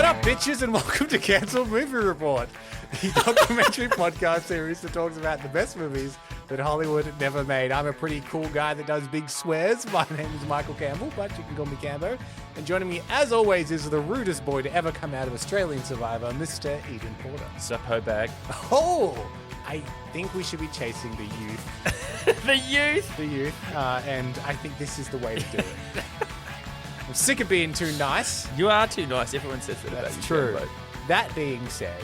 up, bitches, and welcome to Cancelled Movie Report, the documentary podcast series that talks about the best movies that Hollywood never made. I'm a pretty cool guy that does big swears. My name is Michael Campbell, but you can call me Cambo. And joining me, as always, is the rudest boy to ever come out of Australian Survivor, Mr. Eden Porter. Sup, ho bag. Oh, I think we should be chasing the youth. The youth? The youth. And I think this is the way to do it. I'm sick of being too nice. You are too nice. Everyone says that about you. That's true. Cambo. That being said,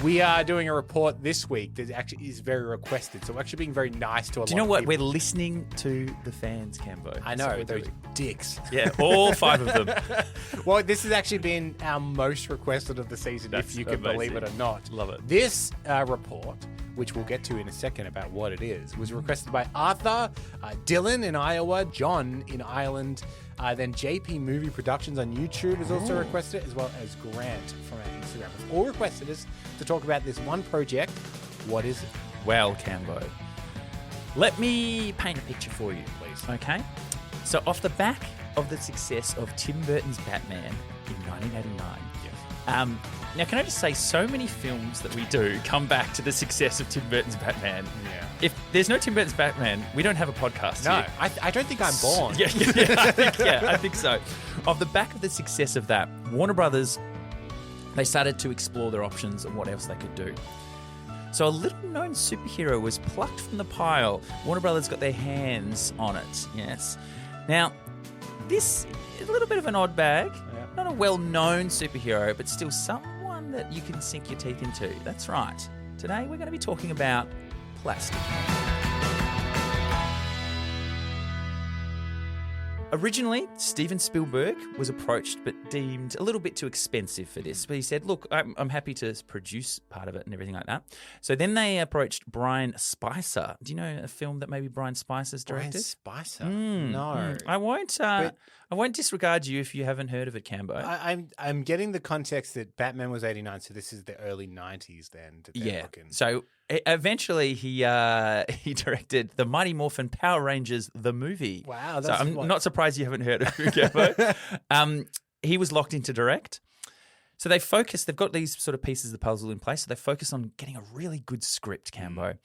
we are doing a report this week that actually is very requested. So we're actually being very nice to a lot of people. Do you know what? We're listening to the fans, Cambo. I know, those dicks. Yeah, all 5 of them. Well, this has actually been our most requested of the season, That's if you can amazing. believe it or not. Love it. This report, which we'll get to in a second about what it is, was requested by Arthur, Dylan in Iowa, John in Ireland, then JP Movie Productions on YouTube has also requested it, as well as Grant from our Instagram. It's all requested us to talk about this one project. What is it? Well, Cambo, let me paint a picture for you, please. Okay? So off the back of the success of Tim Burton's Batman in 1989, now, can I just say, so many films that we do come back to the success of Tim Burton's Batman. Yeah. If there's no Tim Burton's Batman, we don't have a podcast No, here. I don't think I'm born. I think so. Off the back of the success of that, Warner Brothers, they started to explore their options and what else they could do. So a little-known superhero was plucked from the pile. Warner Brothers got their hands on it, yes. Now, this is a little bit of an odd bag. Yeah. Not a well-known superhero, but still someone that you can sink your teeth into. That's right. Today, we're going to be talking about plastic. Originally, Steven Spielberg was approached but deemed a little bit too expensive for this. But he said, look, I'm happy to produce part of it and everything like that. So then they approached Brian Spicer. Do you know a film that maybe Brian Spicer's directed? Brian Spicer? No. I won't disregard you if you haven't heard of it, Cambo. I'm getting the context that Batman was 89, so this is the early 90s then. That they're looking. So eventually he directed the Mighty Morphin Power Rangers, the movie. Wow. So I'm not surprised you haven't heard of it, Cambo. He was locked into direct. So they've got these sort of pieces of the puzzle in place. So they focus on getting a really good script, Cambo.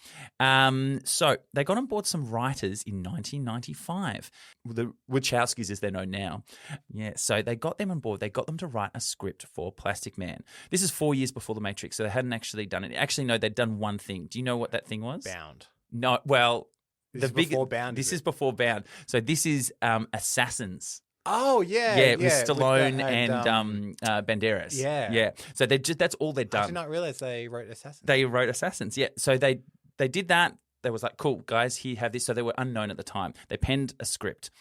So they got on board some writers in 1995. The Wachowskis, as they're known now. Yeah, so they got them on board. They got them to write a script for Plastic Man. This is 4 years before The Matrix, so they hadn't actually done it. Actually, no, they'd done one thing. Do you know what that thing was? Bound. No, well... This is before Bound. This is before Bound. So this is Assassins. Oh, yeah. Yeah, with Stallone and Banderas. Yeah. Yeah. So that's all they'd done. I did not realize they wrote Assassins. They wrote Assassins, yeah. So they did that. They was like, cool, guys, here, have this. So they were unknown at the time. They penned a script.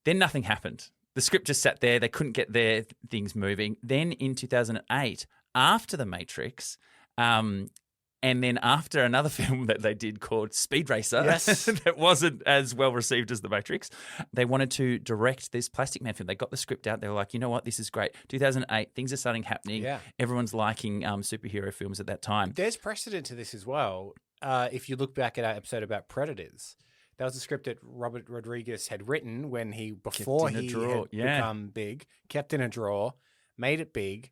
Then nothing happened. The script just sat there. They couldn't get their things moving. Then in 2008, after The Matrix, and then after another film that they did called Speed Racer, yes. that wasn't as well received as The Matrix, they wanted to direct this Plastic Man film. They got the script out. They were like, you know what, this is great. 2008, things are starting happening. Yeah. Everyone's liking superhero films at that time. There's precedent to this as well. If you look back at our episode about Predators, that was a script that Robert Rodriguez had written when before he had become big, kept in a drawer, made it big.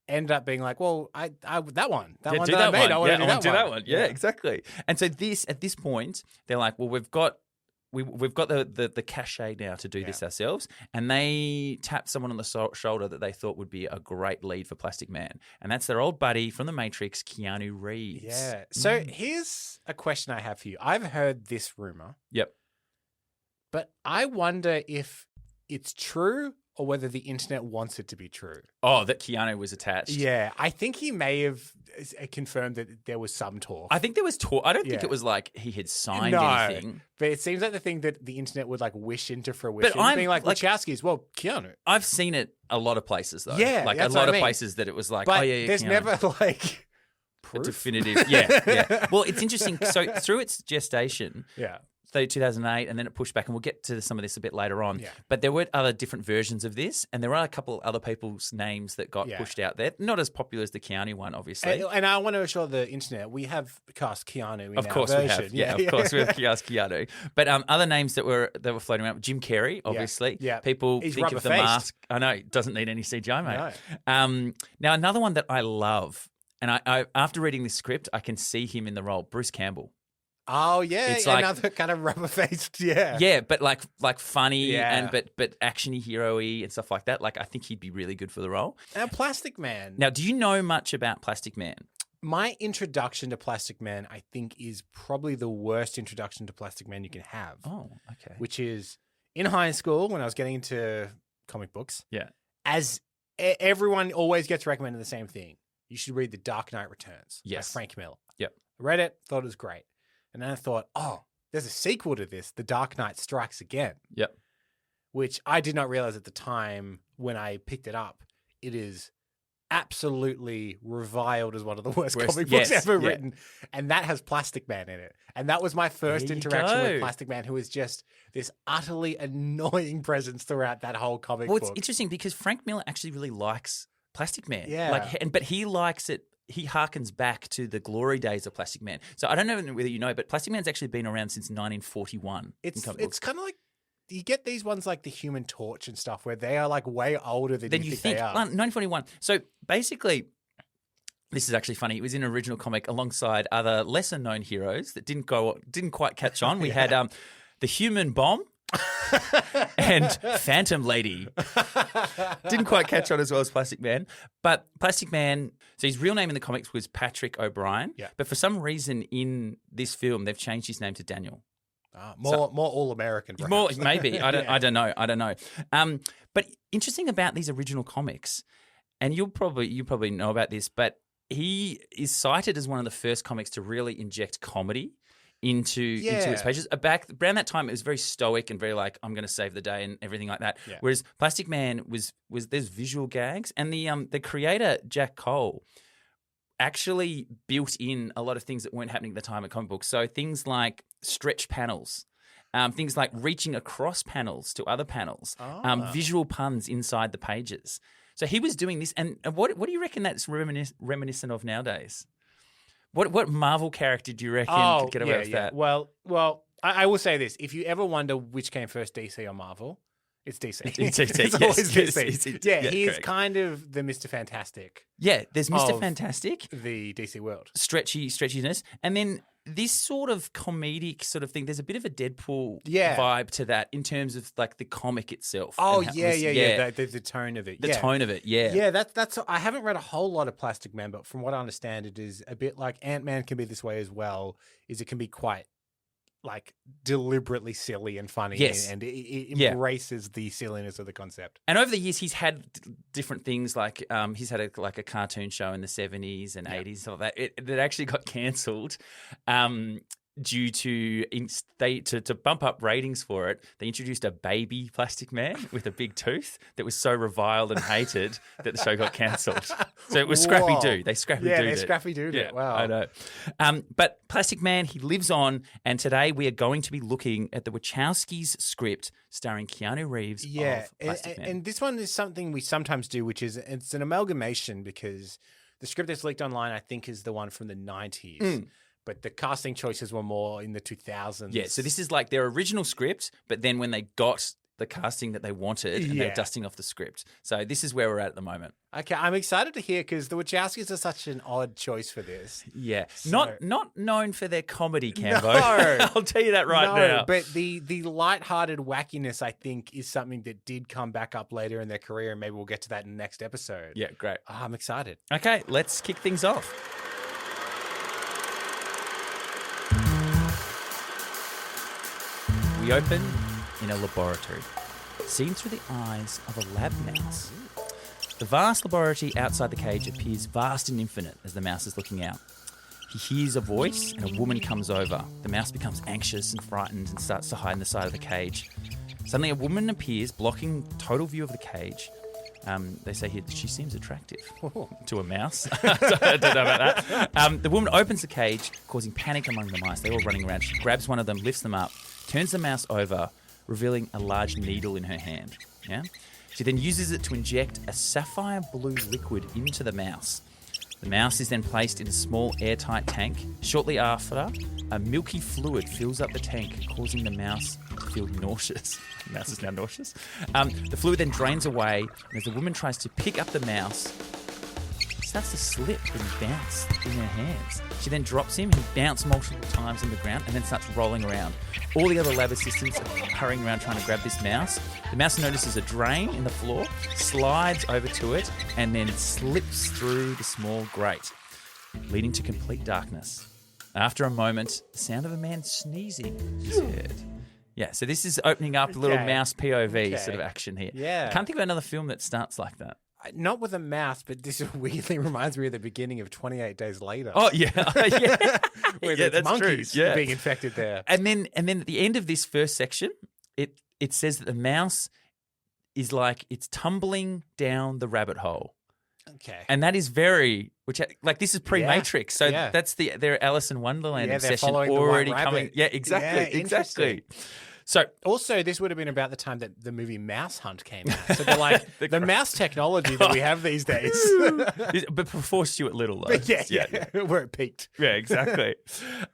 Ended up being like, well, I that one I want to do that one. Yeah, exactly. And so at this point, they're like, well, we've got the cachet now to do this ourselves, and they tapped someone on the shoulder that they thought would be a great lead for Plastic Man, and that's their old buddy from The Matrix, Keanu Reeves. Yeah. So here's a question I have for you. I've heard this rumor. Yep. But I wonder if it's true or whether the internet wants it to be true. Oh, that Keanu was attached. Yeah, I think he may have confirmed that there was some talk. I think there was talk. I don't think it was like he had signed anything. But it seems like the thing that the internet would like wish into fruition. But being like Wachowski's, well, Keanu. I've seen it a lot of places though. Yeah, like a lot of places that it was like, but oh yeah, there's Keanu. never like proof. A definitive. Yeah. Well, it's interesting. So through its gestation, 2008, and then it pushed back, and we'll get to some of this a bit later on. Yeah. But there were other different versions of this, and there are a couple other people's names that got pushed out there. Not as popular as the Keanu one, obviously. And I want to assure the internet, we have cast Keanu in Of our course version. we have. Yeah, of course we have cast Keanu. But other names that were floating around, Jim Carrey, obviously. Yeah. People He's think of the rubber-faced. mask. I know, it doesn't need any CGI, mate. Now, another one that I love, and I after reading this script, I can see him in the role, Bruce Campbell. Oh, yeah. It's like- another kind of rubber-faced, yeah. Yeah, but like funny Yeah. and but actiony, hero-y and stuff like that. Like, I think he'd be really good for the role. And Plastic Man. Now, do you know much about Plastic Man? My introduction to Plastic Man, I think, is probably the worst introduction to Plastic Man you can have. Oh, okay. Which is in high school when I was getting into comic books. Yeah. As everyone always gets recommended the same thing. You should read The Dark Knight Returns by Yes. Frank Miller. Yep. I read it, thought it was great. And then I thought, oh, there's a sequel to this, The Dark Knight Strikes Again. Yep. Which I did not realize at the time when I picked it up. It is absolutely reviled as one of the worst comic books ever written. And that has Plastic Man in it. And that was my first There you interaction go. with Plastic Man, who is just this utterly annoying presence throughout that whole comic Well, book. it's interesting because Frank Miller actually really likes Plastic Man. Yeah. But he likes it. He harkens back to the glory days of Plastic Man. So I don't know whether you know, but Plastic Man's actually been around since 1941. It's kind of like you get these ones like the Human Torch and stuff where they are like way older than you think they are. 1941. So basically, this is actually funny. It was in an original comic alongside other lesser known heroes that didn't quite catch on. We had the Human Bomb. And Phantom Lady didn't quite catch on as well as Plastic Man, but Plastic Man. So his real name in the comics was Patrick O'Brien. Yeah. But for some reason in this film they've changed his name to Daniel. More all American. More maybe I don't know. But interesting about these original comics, and you probably know about this, but he is cited as one of the first comics to really inject comedy into its pages. Around that time, it was very stoic and very like, I'm going to save the day and everything like that. Yeah. Whereas Plastic Man was there's visual gags, and the creator Jack Cole actually built in a lot of things that weren't happening at the time at comic books. So things like stretch panels. Things like reaching across panels to other panels, visual puns inside the pages. So he was doing this, and what do you reckon that's reminiscent of nowadays? What Marvel character do you reckon could get away with that? Well, I will say this: if you ever wonder which came first, DC or Marvel, it's DC. It's DC, It's always yes, DC. He's correct. kind of the Mr. Fantastic. Yeah, there's Mr. Of Fantastic, the DC world. stretchiness, and then this sort of comedic sort of thing. There's a bit of a Deadpool Yeah. vibe to that in terms of like the comic itself. Oh and how it yeah. was- The tone of it. The tone of it, yeah. Yeah, that's. I haven't read a whole lot of Plastic Man, but from what I understand, it is a bit like Ant-Man can be this way as well. Is it can be quite like deliberately silly and funny, Yes. and it Yeah. embraces the silliness of the concept. And over the years, he's had different things like he's had a cartoon show in the 70s and 80s, stuff like that. That actually got cancelled due to to bump up ratings for it. They introduced a baby Plastic Man with a big tooth that was so reviled and hated that the show got cancelled. So it was Scrappy Doo. They Scrappy Dooed it. Scrappy Dooed it. Wow. I know. But Plastic Man, he lives on, and today we are going to be looking at the Wachowski's script starring Keanu Reeves of Plastic Man. And this one is something we sometimes do, which is it's an amalgamation because the script that's leaked online, I think, is the one from the 90s. But the casting choices were more in the 2000s. Yeah, so this is like their original script, but then when they got the casting that they wanted, and they're dusting off the script. So this is where we're at the moment. Okay, I'm excited to hear because the Wachowskis are such an odd choice for this. Yeah, So- not known for their comedy, Cambo. No. I'll tell you that right now. But the lighthearted wackiness, I think, is something that did come back up later in their career, and maybe we'll get to that in the next episode. Yeah, great. I'm excited. Okay, let's kick things off. We open in a laboratory, seen through the eyes of a lab mouse. The vast laboratory outside the cage appears vast and infinite as the mouse is looking out. He hears a voice and a woman comes over. The mouse becomes anxious and frightened and starts to hide in the side of the cage. Suddenly a woman appears, blocking total view of the cage. They say here that she seems attractive to a mouse. I don't know about that. The woman opens the cage, causing panic among the mice. They're all running around. She grabs one of them, lifts them up, turns the mouse over, revealing a large needle in her hand. Yeah. She then uses it to inject a sapphire blue liquid into the mouse. The mouse is then placed in a small airtight tank. Shortly after, a milky fluid fills up the tank, causing the mouse to feel nauseous. The mouse is now nauseous. The fluid then drains away, and as the woman tries to pick up the mouse, it starts to slip and bounce in her hands. She then drops him, he bounces multiple times on the ground, and then starts rolling around. All the other lab assistants are hurrying around trying to grab this mouse. The mouse notices a drain in the floor, slides over to it, and then slips through the small grate, leading to complete darkness. After a moment, the sound of a man sneezing is heard. Yeah, so this is opening up a little mouse POV sort of action here. Yeah. I can't think of another film that starts like that. Not with a mouse, but this weirdly reminds me of the beginning of 28 Days Later. Oh, yeah. Yeah. Where Yeah, there's that's true. monkeys Yeah. being infected there. And then at the end of this first section, it says that the mouse is like it's tumbling down the rabbit hole. Okay. And that is this is pre-Matrix. So Yeah. that's their Alice in Wonderland Yeah, they're obsession following the already White coming. Rabbit. Yeah, exactly. Yeah, exactly. So Also, this would have been about the time that the movie Mouse Hunt came out. So they're like, the mouse technology that we have these days. but before Stuart Little, though. yeah. Where it peaked. Yeah, exactly.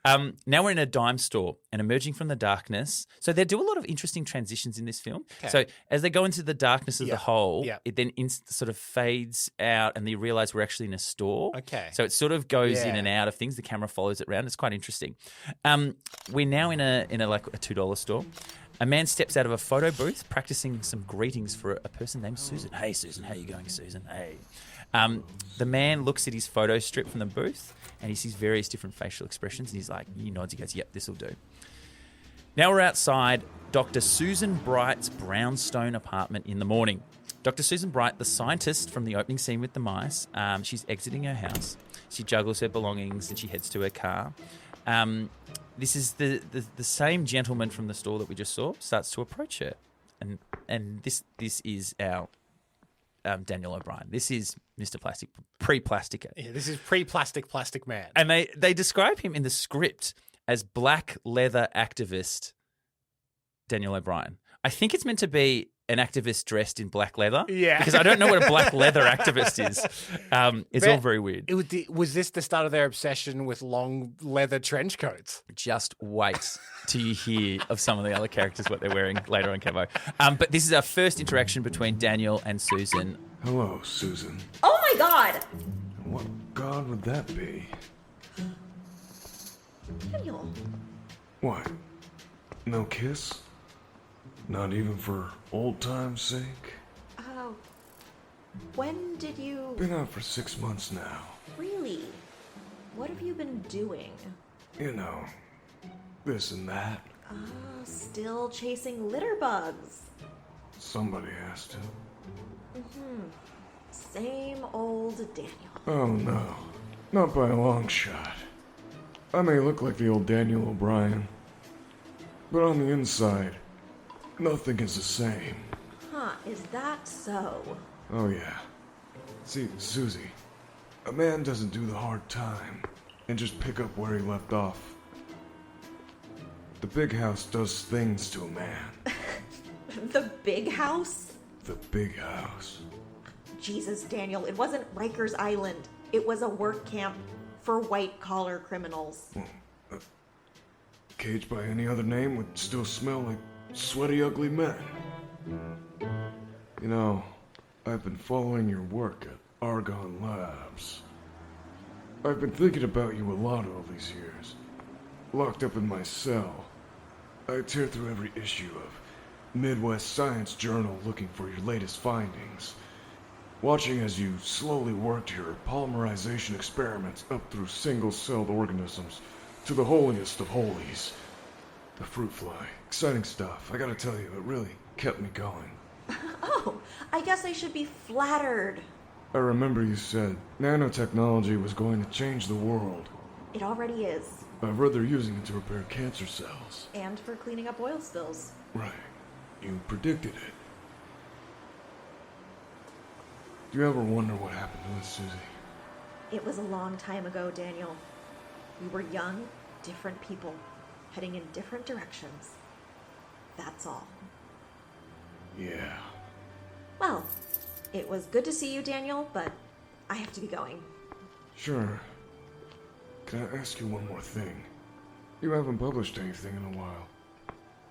Now we're in a dime store and emerging from the darkness. So they do a lot of interesting transitions in this film. Okay. So as they go into the darkness of the hole, Yeah. it then sort of fades out and they realize we're actually in a store. Okay. So it sort of goes in Yeah. and out of things. The camera follows it around. It's quite interesting. We're now in a like a $2 store. A man steps out of a photo booth practicing some greetings for a person named Susan. Hey, Susan. How you going, Susan? Hey. The man looks at his photo strip from the booth and he sees various different facial expressions and he's like, he nods, he goes, yep, this will do. Now we're outside Dr. Susan Bright's brownstone apartment in the morning. Dr. Susan Bright, the scientist from the opening scene with the mice, she's exiting her house. She juggles her belongings and she heads to her car. This is the same gentleman from the store that we just saw starts to approach her, and this is our Danielle O'Brien. This is Mr. Plastic, pre-Plastica. Yeah, this is plastic man. And they describe him in the script as black leather activist Danielle O'Brien. I think it's meant to be an activist dressed in black leather. Yeah. Because I don't know what a black leather activist is. It's all very weird. Was this the start of their obsession with long leather trench coats? Just wait till you hear of some of the other characters, what they're wearing later on, Kevo. But this is our first interaction between Daniel and Susan. Hello, Susan. Oh my god! What god would that be? Daniel. What? No kiss? Not even for old time's sake? When did you... Been out for 6 months now. Really? What have you been doing? You know, this and that. Still chasing litter bugs. Somebody has to. Same old Daniel. Oh no, not by a long shot. I may look like the old Daniel O'Brien, but on the inside, nothing is the same. Huh, is that so? Oh yeah. See, Susie, a man doesn't do the hard time and just pick up where he left off. The big house does things to a man. The big house? The big house. Jesus, Daniel, it wasn't Rikers Island. It was a work camp for white-collar criminals. Caged by any other name would still smell like sweaty, ugly men. You know, I've been following your work at Argonne Labs. I've been thinking about you a lot all these years. Locked up in my cell, I tear through every issue of Midwest Science Journal looking for your latest findings. Watching as you slowly worked your polymerization experiments up through single-celled organisms to the holiest of holies. The fruit fly. Exciting stuff. I gotta tell you, it really kept me going. Oh, I guess I should be flattered. I remember you said nanotechnology was going to change the world. It already is. I've read they're using it to repair cancer cells. And for cleaning up oil spills. Right. You predicted it. Do you ever wonder what happened to us, Susie? It was a long time ago, Daniel. We were young, different people, heading in different directions. That's all. Yeah. Well, it was good to see you, Daniel, but I have to be going. Sure. Can I ask you one more thing? You haven't published anything in a while.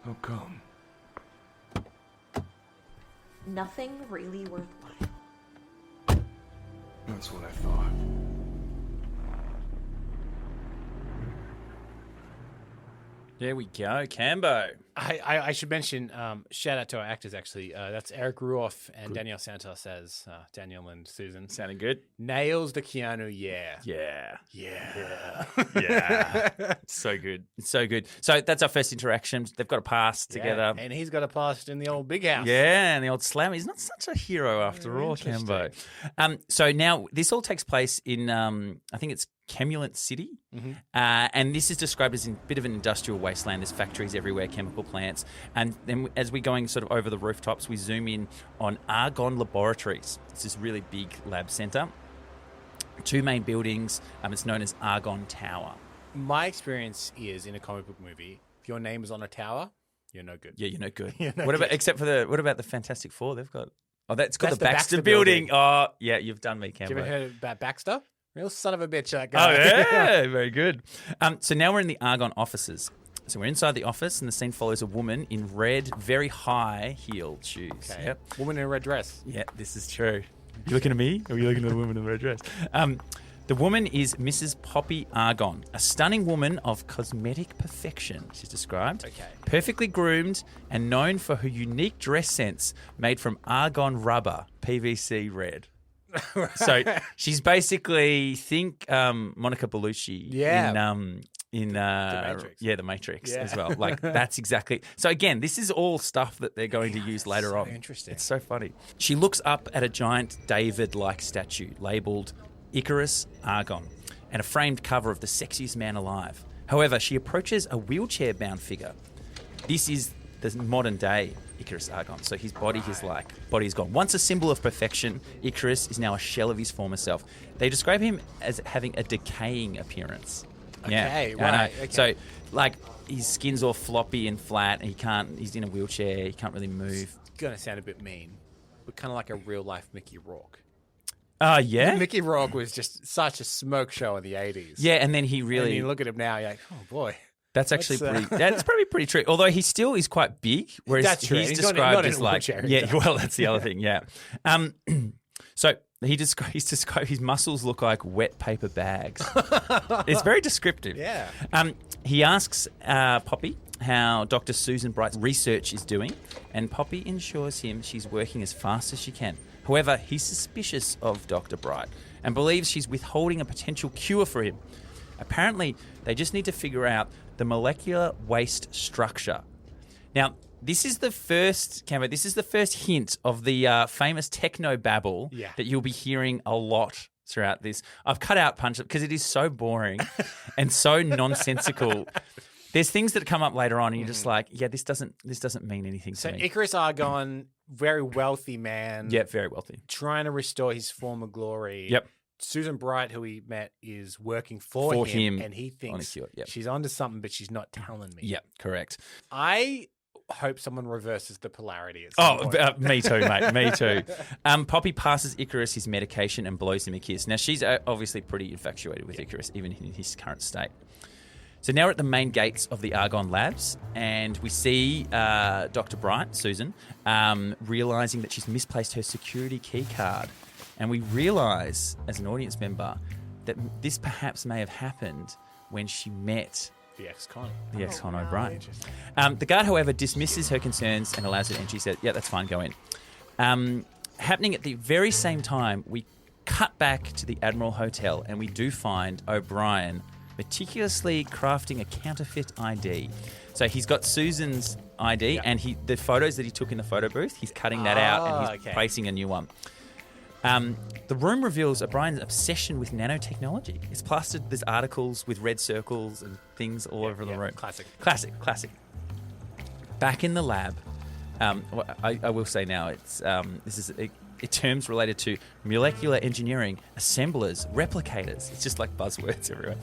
How come? Nothing really worthwhile. That's what I thought. There we go, Cambo. I should mention, shout out to our actors, actually. That's Erik Ruof and Danielle Santos as Danielle and Susan. Sounding good? Nails the Keanu, yeah. Yeah. Yeah. Yeah. So good. It's so good. So that's our first interaction. They've got a pass together. And he's got a past in the old big house. Yeah, and the old slam. He's not such a hero after all, Cambo. So now this all takes place in, I think it's Kemulant City. Mm-hmm. And this is described as a bit of an industrial wasteland. There's factories everywhere, chemical plants. And then as we're going sort of over the rooftops, we zoom in on Argonne Laboratories. It's this really big lab centre. 2 main buildings. It's known as Argonne Tower. My experience is in a comic book movie, if your name is on a tower, you're no good. Yeah, you're no good. You're no what about good. except for what about the Fantastic Four? They've got that's called That's the the Baxter, Baxter building. building. Oh, yeah, you've done me, Cambo. Have you ever heard about Baxter? Real son of a bitch, that Oh, guy. yeah. Very good. So now we're in the Argonne offices. So we're inside the office, and the scene follows a woman in red, very high-heeled shoes. Okay. Yep. Woman in a red dress. Yeah, this is true. You looking at me, or are you looking at the woman in the red dress? The woman is Mrs. Poppy Argonne, a stunning woman of cosmetic perfection, she's described. Okay. Perfectly groomed and known for her unique dress sense made from argon rubber, PVC red. So she's basically, think Monica Bellucci Yeah. in Matrix. The Matrix Yeah. as well. Like that's exactly. So again, this is all stuff that they're going to use later so on. interesting. It's so funny. She looks up at a giant David-like statue labeled ICURUS Argonne and a framed cover of the sexiest man alive. However, she approaches a wheelchair-bound figure. This is the modern day ICURUS Argonne. So his body body's gone. Once a symbol of perfection, ICURUS is now a shell of his former self. They describe him as having a decaying appearance. Okay, I know. right, okay. So, like, his skin's all floppy and flat. And he's in a wheelchair. He can't really move. It's going to sound a bit mean, but kind of like a real-life Mickey Rourke. Yeah? Mickey Rourke was just such a smoke show in the 80s. Yeah, and then he And really... you look at him now, you're like, oh, boy. That's actually That's, that's probably pretty true. Although he still is quite big, whereas That's true. he's He's not described in as a like wheelchair yeah. either. Well, that's the other thing. Yeah. So he's described his muscles look like wet paper bags. It's very descriptive. Yeah. He asks Poppy how Dr. Susan Bright's research is doing, and Poppy assures him she's working as fast as she can. However, he's suspicious of Dr. Bright and believes she's withholding a potential cure for him. Apparently, they just need to figure out the molecular waste structure. Now, this is the first hint of the famous techno babble that you'll be hearing a lot throughout this. I've cut out Punch Up because it is so boring and so nonsensical. There's things that come up later on, and you're just like, yeah, this doesn't mean anything So to me. ICURUS Argonne, very wealthy man. Yeah, very wealthy. Trying to restore his former glory. Yep. Susan Bright, who he met, is working for him, and he on a thinks cure, yep. she's onto something, but she's not telling me. Yeah, correct. I hope someone reverses the polarity at some point. Me too, mate. Me too. Poppy passes ICURUS his medication and blows him a kiss. Now, she's obviously pretty infatuated with ICURUS, even in his current state. So now we're at the main gates of the Argonne Labs, and we see Dr. Bright, Susan, realising that she's misplaced her security key card. And we realise, as an audience member, that this perhaps may have happened when she met the ex-con. O'Brien. The guard, however, dismisses her concerns and allows her in. She said, yeah, that's fine, go in. Happening at the very same time, we cut back to the Admiral Hotel, and we do find O'Brien meticulously crafting a counterfeit ID. So he's got Susan's ID, and the photos that he took in the photo booth, he's cutting that out, and he's placing a new one. The room reveals O'Brien's obsession with nanotechnology. It's plastered, there's articles with red circles and things all over the room. Classic. Back in the lab, I will say now, it's this is terms related to molecular engineering, assemblers, replicators. It's just like buzzwords everywhere.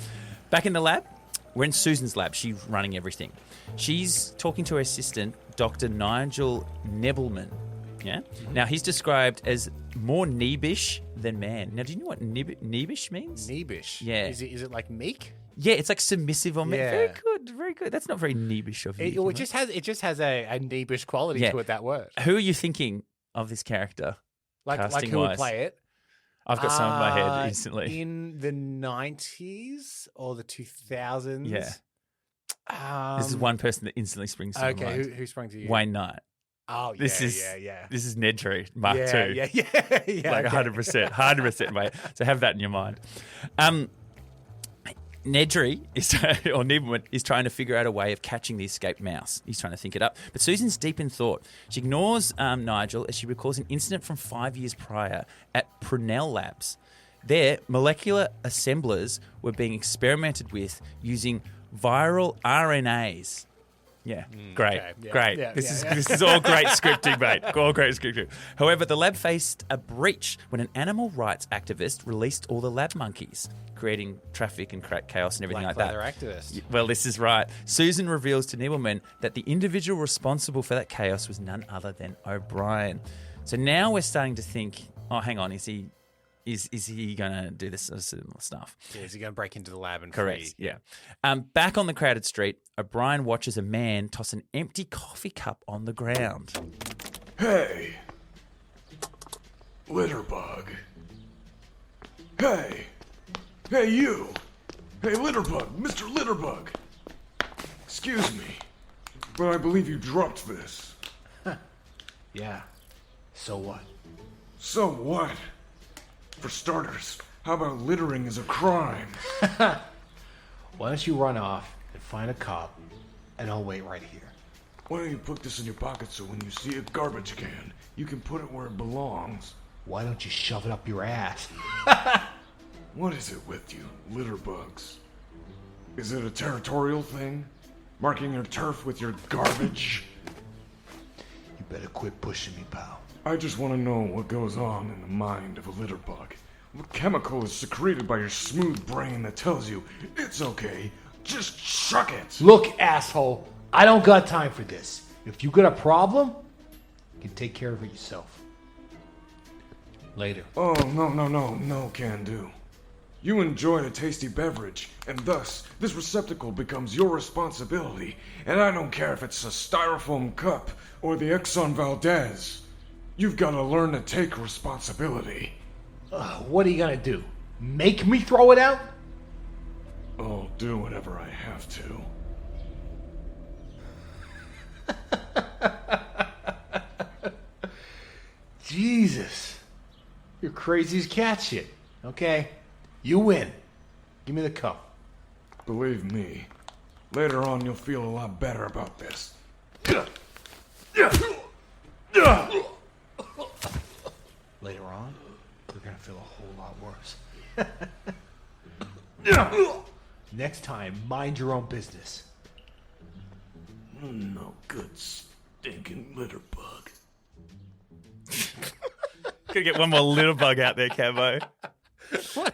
Back in the lab, we're in Susan's lab. She's running everything. She's talking to her assistant, Dr. Nigel Nebelman. Yeah. Now, he's described as more neebish than man. Now, do you know what neebish means? Neebish. Yeah. Is it like meek? Yeah, it's like submissive or man. Yeah. Very good, very good. That's not very neebish of you. It just has a neebish quality Yeah. to it. That word. Who are you thinking of this character? Like who would casting-wise? play it? I've got some in my head instantly. In the 90s or the 2000s? Yeah. This is one person that instantly springs to Okay, mind. who sprang to you? Wayne Knight. Oh, yeah, This is yeah. This is Nedry Mark yeah, II. yeah. Like okay. 100%, mate. So have that in your mind. Nedry or Nibman is trying to figure out a way of catching the escaped mouse. He's trying to think it up. But Susan's deep in thought. She ignores Nigel as she recalls an incident from 5 years prior at Prunell Labs. There, molecular assemblers were being experimented with using viral RNAs. Yeah, great, okay. Yeah, great. yeah, This yeah. is all great scripting, mate. All great scripting. However, the lab faced a breach when an animal rights activist released all the lab monkeys, creating traffic and chaos and everything Black like that. leather activist. Well, this is right. Susan reveals to Nibelman that the individual responsible for that chaos was none other than O'Brien. So now we're starting to think, oh, hang on, is he going to do this similar stuff? Yeah, is he going to break into the lab and Correct. free? Yeah. Back on the crowded street, O'Brien watches a man toss an empty coffee cup on the ground. Hey! Litterbug. Hey! Hey, you! Hey, Litterbug! Mr. Litterbug! Excuse me, but I believe you dropped this. Yeah. So what? So what? For starters, how about littering is a crime? Why don't you run off and find a cop, and I'll wait right here. Why don't you put this in your pocket so when you see a garbage can, you can put it where it belongs? Why don't you shove it up your ass? What is it with you, litterbugs? Is it a territorial thing? Marking your turf with your garbage? You better quit pushing me, pal. I just want to know what goes on in the mind of a litterbug. What chemical is secreted by your smooth brain that tells you it's okay, just chuck it? Look, asshole, I don't got time for this. If you got a problem, you can take care of it yourself. Later. Oh, no, can do. You enjoy a tasty beverage, and thus, this receptacle becomes your responsibility, and I don't care if it's a styrofoam cup or the Exxon Valdez. You've got to learn to take responsibility. What are you gonna do? Make me throw it out? I'll do whatever I have to. Jesus. You're crazy as cat shit. Okay, you win. Give me the cup. Believe me, later on you'll feel a lot better about this. Later on, you're gonna feel a whole lot worse. Next time, mind your own business. No good stinking litterbug. Could get one more little bug out there, Camo.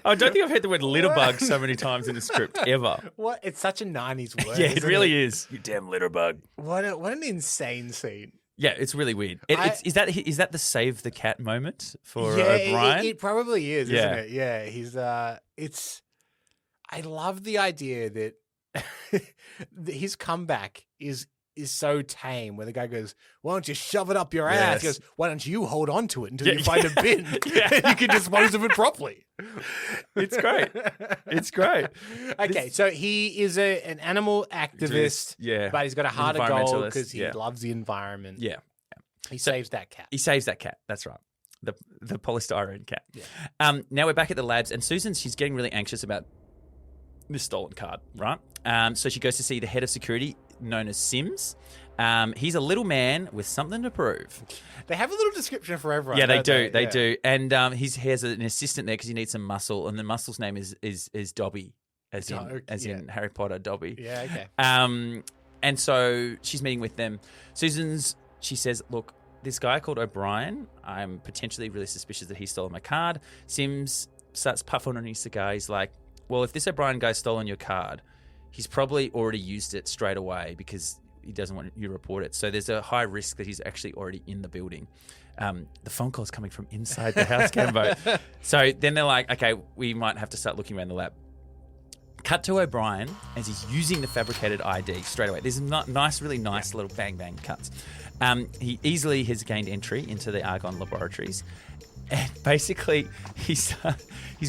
I don't think I've heard the word little bug so many times in a script ever. What? It's such a 90s word. Yeah, it isn't really is. You damn little bug. What an insane scene. Yeah, it's really weird. Is that the save the cat moment for Yeah, O'Brien? it probably is, Yeah. isn't it? Yeah, he's I love the idea that his comeback is so tame where the guy goes, why don't you shove it up your ass? He Yes. goes, why don't you hold on to it until Yeah, you find a bin and you can dispose of it properly. It's great. It's great. Okay, so he is an animal activist, yeah. but he's got a heart of gold Environmentalist, because he yeah. loves the environment. Yeah. He saves that cat. He saves that cat. That's right. The polystyrene cat. Yeah. Now we're back at the labs, and she's getting really anxious about this stolen card, right? So she goes to see the head of security, known as Sims. He's a little man with something to prove. They have a little description for everyone. Yeah, they don't do. They Yeah. do. And he has an assistant there because he needs some muscle, and the muscle's name is Dobby, as in Harry Potter Dobby. Yeah, okay. And so she's meeting with them. She says, look, this guy called O'Brien, I'm potentially really suspicious that he stole my card. Sims starts puffing on his cigar. He's like, well, if this O'Brien guy's stolen your card, he's probably already used it straight away because he doesn't want you to report it. So there's a high risk that he's actually already in the building. The phone call's coming from inside the house, Cambo. So then they're like, okay, we might have to start looking around the lab. Cut to O'Brien as he's using the fabricated ID straight away. There's really nice little bang cuts. He easily has gained entry into the Argonne laboratories. And basically, he's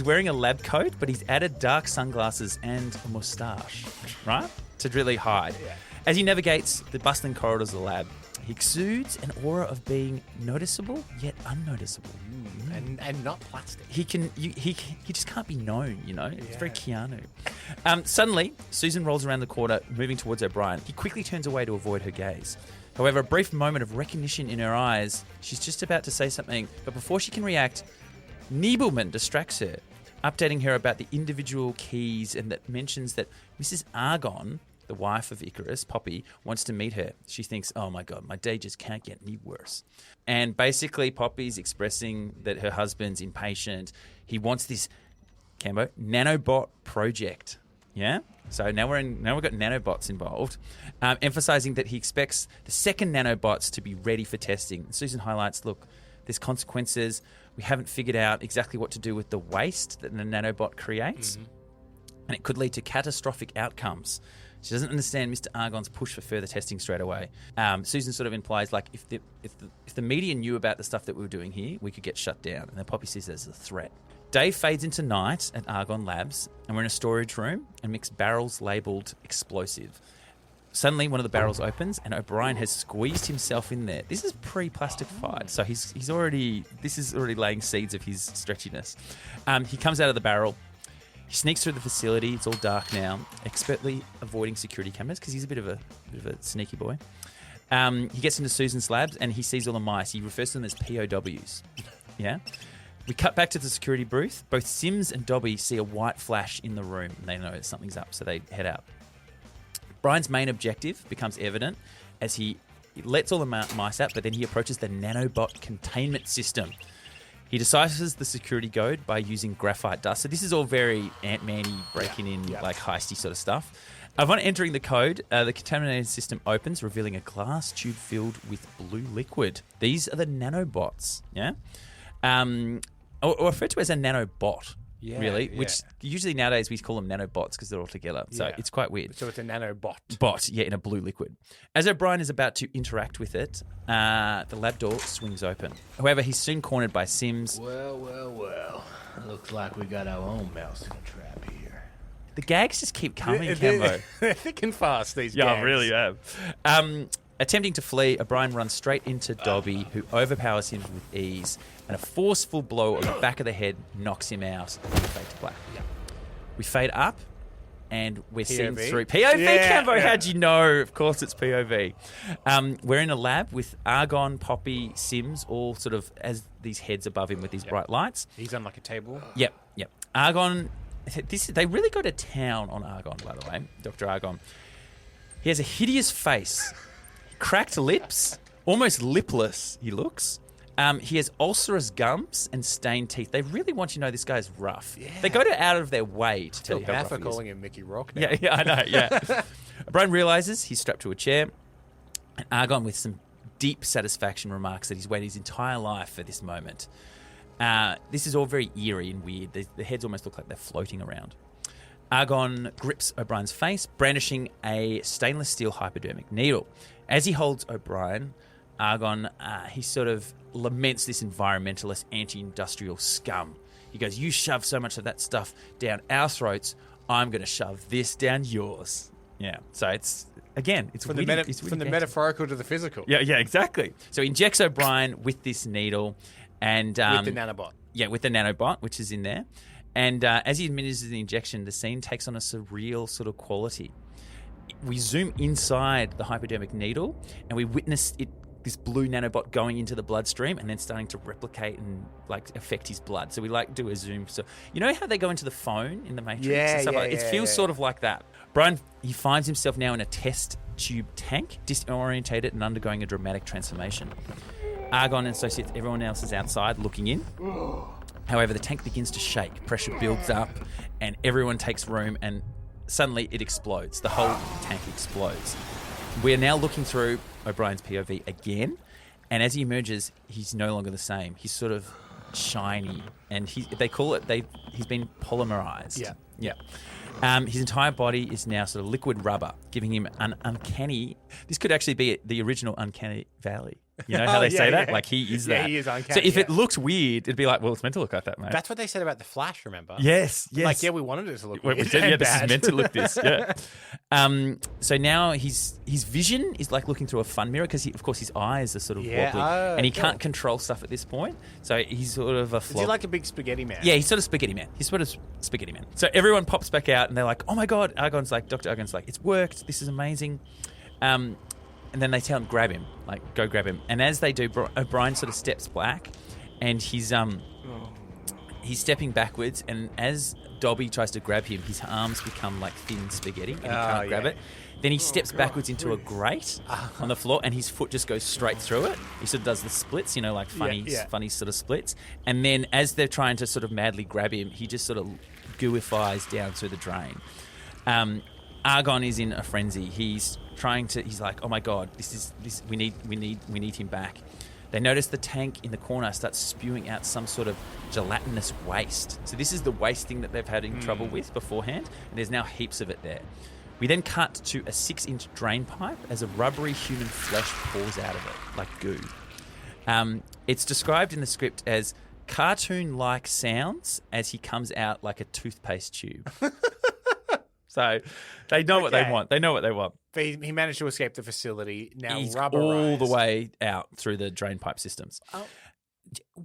wearing a lab coat, but he's added dark sunglasses and a moustache, right? To really hide. Yeah. As he navigates the bustling corridors of the lab, he exudes an aura of being noticeable yet unnoticeable. And not plastic. He just can't be known, you know? It's very Keanu. Suddenly, Susan rolls around the corner, moving towards O'Brien. He quickly turns away to avoid her gaze. However, a brief moment of recognition in her eyes, she's just about to say something, but before she can react, Niebelman distracts her, updating her about the individual keys and that mentions that Mrs. Argonne, the wife of ICURUS, Poppy, wants to meet her. She thinks, oh my God, my day just can't get any worse. And basically, Poppy's expressing that her husband's impatient. He wants this, Cambo, nanobot project. Yeah? So now we've got nanobots involved, emphasizing that he expects the second nanobots to be ready for testing. Susan highlights, look, there's consequences. We haven't figured out exactly what to do with the waste that the nanobot creates, and it could lead to catastrophic outcomes. She doesn't understand Mr. Argonne's push for further testing straight away. Susan sort of implies, like, if the media knew about the stuff that we were doing here, we could get shut down. And then Poppy sees there's a threat. Day fades into night at Argonne Labs, and we're in a storage room and mixed barrels labelled explosive. Suddenly, one of the barrels opens, and O'Brien has squeezed himself in there. This is pre-plastified, so he's already laying seeds of his stretchiness. He comes out of the barrel. He sneaks through the facility. It's all dark now, expertly avoiding security cameras because he's a bit of a sneaky boy. He gets into Susan's labs and he sees all the mice. He refers to them as POWs. Yeah. We cut back to the security booth. Both Sims and Dobby see a white flash in the room and they know that something's up, so they head out. Brian's main objective becomes evident as he lets all the mice out, but then he approaches the nanobot containment system. He deciphers the security code by using graphite dust. So this is all very Ant-Man-y, breaking in, like heisty sort of stuff. Upon entering the code, the contaminated system opens, revealing a glass tube filled with blue liquid. These are the nanobots, yeah? Or referred to as a nanobot, really, which usually nowadays we call them nanobots because they're all together. So it's quite weird. So it's a nanobot. Bot, yeah, in a blue liquid. As O'Brien is about to interact with it, the lab door swings open. However, he's soon cornered by Sims. Well. Looks like we got our own mouse in the trap here. The gags just keep coming, Cambo. They're thick and fast, these Yeah, gags. I really have. Attempting to flee, O'Brien runs straight into Dobby, who overpowers him with ease, and a forceful blow on the back of the head knocks him out, and we fade to black. Yeah. We fade up, and we're seeing through... POV, Cambo, how'd you know? Of course it's POV. We're in a lab with Argonne, Poppy, Sims, all sort of as these heads above him with these bright lights. He's on like a table. Yep. Argonne... They really go to town on Argonne, by the way, Dr. Argonne. He has a hideous face... Cracked lips, almost lipless he looks. He has ulcerous gums and stained teeth. They really want you to know this guy's rough. Yeah. They go out of their way to tell you how rough he is. Calling him Mickey Rock now. Yeah, I know, yeah. Brian realises he's strapped to a chair, and Argonne, with some deep satisfaction, remarks that he's waited his entire life for this moment. This is all very eerie and weird. The heads almost look like they're floating around. Argonne grips O'Brien's face, brandishing a stainless steel hypodermic needle. As he holds O'Brien, Argonne, he sort of laments this environmentalist, anti-industrial scum. He goes, you shove so much of that stuff down our throats, I'm going to shove this down yours. Yeah, so it's from the metaphorical to the physical. Yeah, exactly. So he injects O'Brien with this needle. And with the nanobot. Yeah, with the nanobot, which is in there. And as he administers the injection, the scene takes on a surreal sort of quality. We zoom inside the hypodermic needle, and we witness this blue nanobot going into the bloodstream and then starting to replicate and affect his blood. So we do a zoom. So you know how they go into the phone in the Matrix? It feels sort of like that. Brian, he finds himself now in a test tube tank, disorientated and undergoing a dramatic transformation. Argonne and associates, everyone else is outside looking in. However, the tank begins to shake, pressure builds up, and everyone takes room, and suddenly it explodes. The whole tank explodes. We're now looking through O'Brien's POV again, and as he emerges, he's no longer the same. He's sort of shiny, and he's been polymerized. Yeah. His entire body is now sort of liquid rubber, giving him an uncanny. This could actually be the original Uncanny Valley. You know how they say that? Like, he is that. Yeah, he is uncanny. So if it looked weird, it'd be like, well, it's meant to look like that, mate. That's what they said about The Flash, remember? Yes. Like, yeah, we wanted it to look weird. We did, and this is bad. meant to look this, yeah. So now his vision is like looking through a fun mirror because, of course, his eyes are sort of wobbly. And he can't control stuff at this point. So he's sort of a flop. Is he like a big spaghetti man? Yeah, he's sort of spaghetti man. So everyone pops back out and they're like, oh my God. Dr. Argon's like, it's worked. This is amazing. And then they tell him, grab him. Like, go grab him. And as they do, O'Brien sort of steps back and he's stepping backwards. And as Dobby tries to grab him, his arms become like thin spaghetti and he can't grab it. Then he steps backwards into a grate on the floor and his foot just goes straight through it. He sort of does the splits, like funny sort of splits. And then as they're trying to sort of madly grab him, he just sort of gooifies down through the drain. Argon is in a frenzy. He's like, oh my God, we need him back. They notice the tank in the corner starts spewing out some sort of gelatinous waste. So this is the waste thing that they've had in trouble with beforehand, and there's now heaps of it there. We then cut to a 6-inch drain pipe as a rubbery human flesh pours out of it, like goo. It's described in the script as cartoon-like sounds as he comes out like a toothpaste tube. So they know what they want. They know what they want. But he managed to escape the facility. Now He's rubberized. all the way out through the drain pipe systems.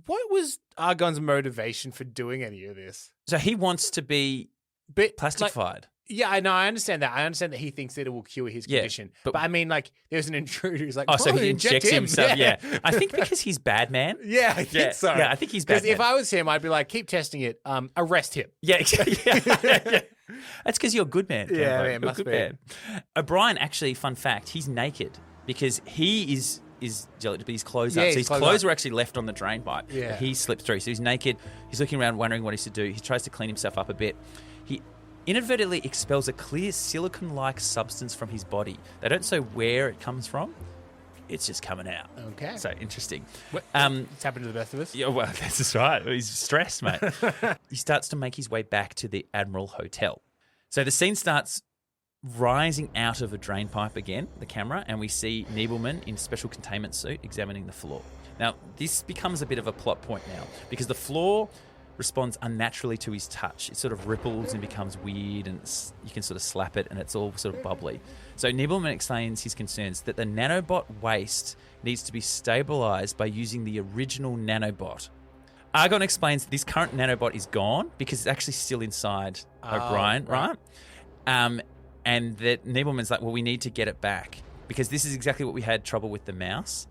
What was Argon's motivation for doing any of this? So he wants to be plastified. Yeah, I know. I understand that. I understand that he thinks that it will cure his condition. But I mean, like, there's an intruder who's like, so he injects himself. Yeah. I think because he's bad man. Yeah, I think so. Yeah, I think he's bad man. Because if I was him, I'd be like, keep testing it. Arrest him. Yeah. That's because you're a good man. Yeah, You're it must a good be. man. O'Brien, actually, fun fact, he's naked because he is jealous, but his clothes aren't. So his clothes were actually left on the drain pipe. Yeah. But he slipped through. So he's naked. He's looking around, wondering what he should do. He tries to clean himself up a bit. He inadvertently expels a clear silicon-like substance from his body. They don't say where it comes from. It's just coming out. Okay. So interesting. It's happened to the best of us. Yeah, well, that's just right. He's stressed, mate. He starts to make his way back to the Admiral Hotel. So the scene starts rising out of a drain pipe again, the camera, and we see Niebelman in special containment suit examining the floor. Now, this becomes a bit of a plot point now because the floor responds unnaturally to his touch. It sort of ripples and becomes weird, and you can sort of slap it and it's all sort of bubbly. So Niebelman explains his concerns that the nanobot waste needs to be stabilized by using the original nanobot. Argon explains this current nanobot is gone because it's actually still inside O'Brien, right? And that Niebelman's like, well, we need to get it back because this is exactly what we had trouble with the mouse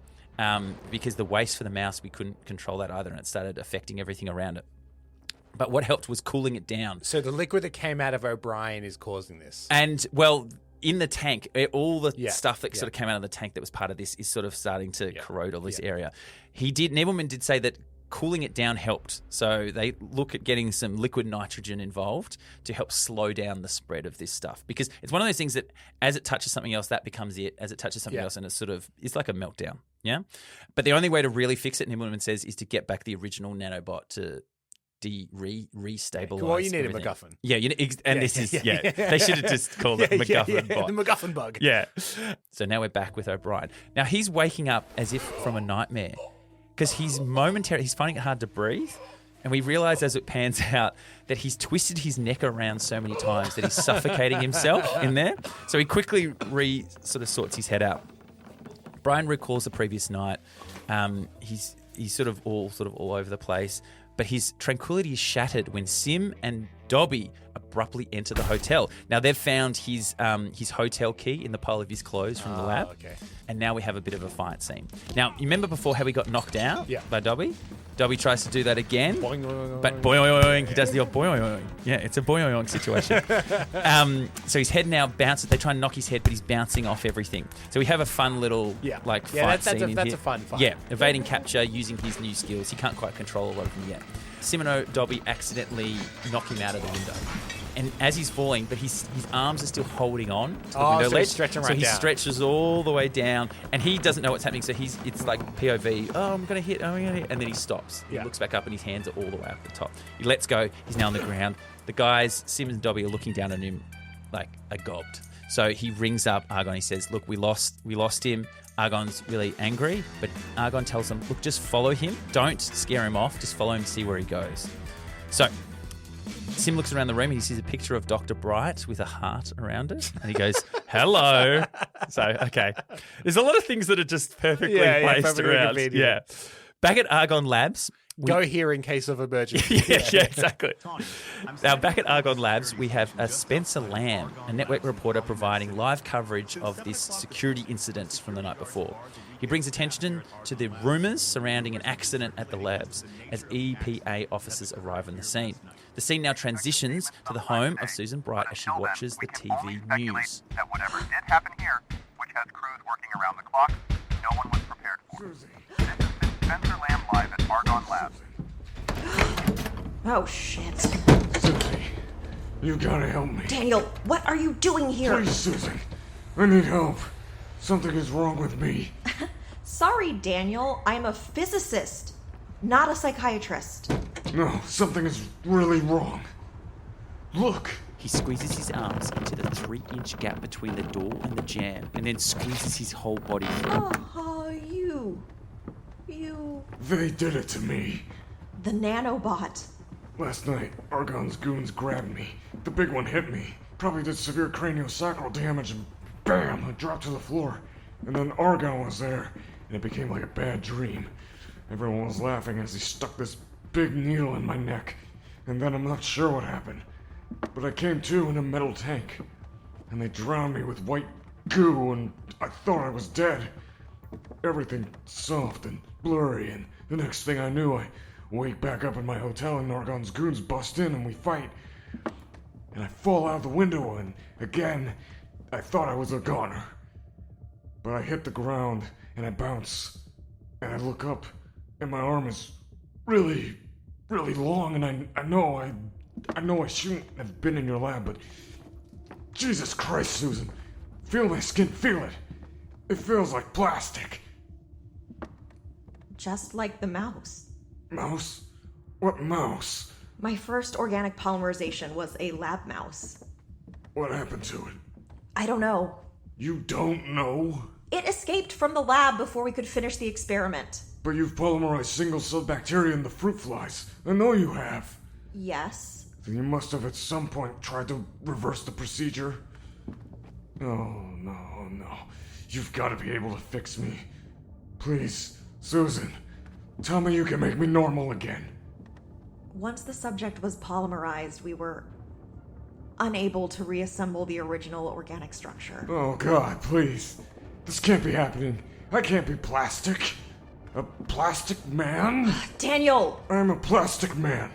because the waste for the mouse, we couldn't control that either, and it started affecting everything around it. But what helped was cooling it down. So the liquid that came out of O'Brien is causing this. And, well, in the tank, all the stuff that sort of came out of the tank that was part of this is sort of starting to corrode all this area. Niebelman did say that cooling it down helped. So they look at getting some liquid nitrogen involved to help slow down the spread of this stuff. Because it's one of those things that as it touches something else, that becomes it. As it touches something else, and it's like a meltdown. Yeah. But the only way to really fix it, Niebelman says, is to get back the original nanobot to re-stabilize. Well, you need everything. A MacGuffin. Yeah, they should have just called it MacGuffin bot. The MacGuffin bug. Yeah. So now we're back with O'Brien. Now he's waking up as if from a nightmare because he's finding it hard to breathe. And we realise as it pans out that he's twisted his neck around so many times that he's suffocating himself in there. So he quickly sorts his head out. Brian recalls the previous night. He's sort of all over the place. But his tranquility is shattered when Sim and Dobby abruptly enter the hotel. Now, they've found his hotel key in the pile of his clothes from the lab. Okay. And now we have a bit of a fight scene. Now, you remember before how he got knocked out by Dobby? Dobby tries to do that again. Boing, boing, but boing, he does the old boing. Yeah, it's a boing situation. So his head now bounces. They try and knock his head, but he's bouncing off everything. So we have a fun little fight scene in here. That's a fun fight. Yeah, evading capture using his new skills. He can't quite control a lot of them yet. Sim and Dobby accidentally knock him out of the window. and as he's falling, but his arms are still holding on to the Oh, window so ledge. he's stretching so right he down. stretches all the way down, and he doesn't know what's happening. So it's like POV. Oh, I'm gonna hit. And then he stops. Yeah. He looks back up, and his hands are all the way up the top. He lets go. He's now on the ground. The guys, Sims and Dobby, are looking down at him like agobbed. So he rings up Argon. He says, "Look, we lost him." Argon's really angry, but Argon tells him, "Look, just follow him. Don't scare him off. Just follow him, see where he goes." So Sim looks around the room and he sees a picture of Dr. Bright with a heart around it. And he goes, "Hello." So, okay. There's a lot of things that are just perfectly placed perfectly around. convenient. Yeah. Back at Argon Labs. Go here in case of emergency. yeah, exactly. Now, back at Argon Labs, we have Spencer Lamb, a network reporter providing live coverage of this security incident from the night before. He brings attention to the rumours surrounding an accident at the labs as EPA officers arrive on the scene. The scene now transitions to the home of Susan Bright as she watches the TV news. That whatever did happen here, which has crews working around the clock, no one was prepared for. This has been Spencer Lamb live at Argon Labs. Oh, shit. Susie, you gotta help me. Daniel, what are you doing here? Please, Susie. I need help. Something is wrong with me. Sorry, Daniel. I'm a physicist, not a psychiatrist. No, something is really wrong. Look. He squeezes his arms into the 3-inch gap between the door and the jamb and then squeezes his whole body through. Oh, you. They did it to me. The nanobot. Last night, Argon's goons grabbed me. The big one hit me. Probably did severe craniosacral damage and bam, I dropped to the floor. And then Argon was there, and it became like a bad dream. Everyone was laughing as he stuck this big needle in my neck. And then I'm not sure what happened. But I came to in a metal tank. And they drowned me with white goo, and I thought I was dead. Everything soft and blurry, and the next thing I knew, I wake back up in my hotel and Argon's goons bust in and we fight. And I fall out the window, and again, I thought I was a goner. But I hit the ground, and I bounce, and I look up, and my arm is really, really long, and I know I shouldn't have been in your lab, but Jesus Christ, Susan, feel my skin, feel it. It feels like plastic. Just like the mouse. Mouse? What mouse? My first organic polymerization was a lab mouse. What happened to it? I don't know. You don't know? It escaped from the lab before we could finish the experiment. But you've polymerized single-celled bacteria in the fruit flies. I know you have. Yes. Then you must have at some point tried to reverse the procedure. Oh, no. You've got to be able to fix me. Please, Susan, tell me you can make me normal again. Once the subject was polymerized, we were unable to reassemble the original organic structure. Oh, God, please. This can't be happening. I can't be plastic. A plastic man? Daniel! I'm a plastic man.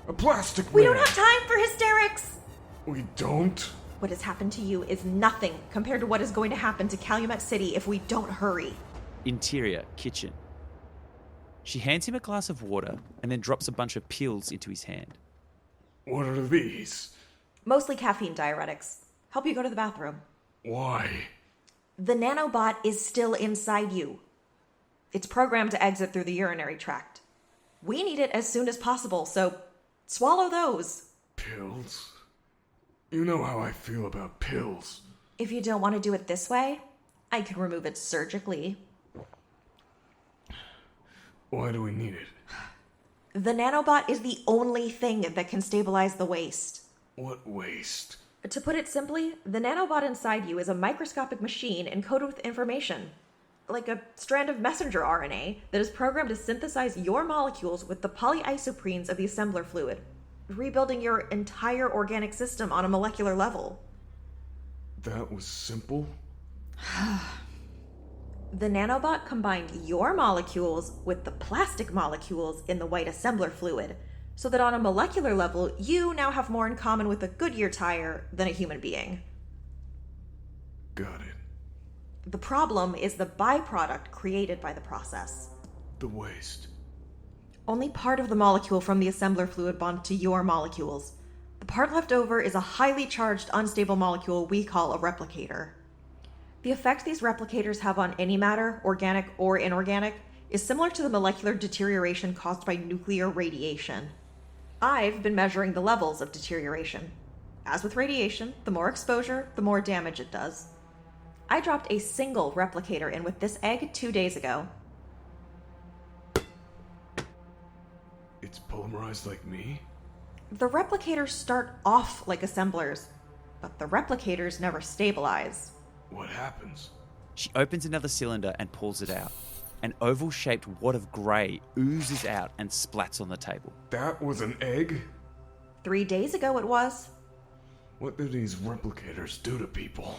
A plastic man. We don't have time for hysterics! We don't? What has happened to you is nothing compared to what is going to happen to Calumet City if we don't hurry. Interior, kitchen. She hands him a glass of water and then drops a bunch of pills into his hand. What are these? Mostly caffeine diuretics. Help you go to the bathroom. Why? The nanobot is still inside you. It's programmed to exit through the urinary tract. We need it as soon as possible, so swallow those. Pills? You know how I feel about pills. If you don't want to do it this way, I can remove it surgically. Why do we need it? The nanobot is the only thing that can stabilize the waste. What waste? To put it simply, the nanobot inside you is a microscopic machine encoded with information, like a strand of messenger RNA that is programmed to synthesize your molecules with the polyisoprenes of the assembler fluid, rebuilding your entire organic system on a molecular level. That was simple? The nanobot combined your molecules with the plastic molecules in the white assembler fluid, so that on a molecular level, you now have more in common with a Goodyear tire than a human being. Got it. The problem is the byproduct created by the process. The waste. Only part of the molecule from the assembler fluid bonded to your molecules. The part left over is a highly charged, unstable molecule we call a replicator. The effect these replicators have on any matter, organic or inorganic, is similar to the molecular deterioration caused by nuclear radiation. I've been measuring the levels of deterioration. As with radiation, the more exposure, the more damage it does. I dropped a single replicator in with this egg 2 days ago. It's polymerized like me? The replicators start off like assemblers, but the replicators never stabilize. What happens? She opens another cylinder and pulls it out. An oval-shaped wad of grey oozes out and splats on the table. That was an egg? 3 days ago it was. What do these replicators do to people?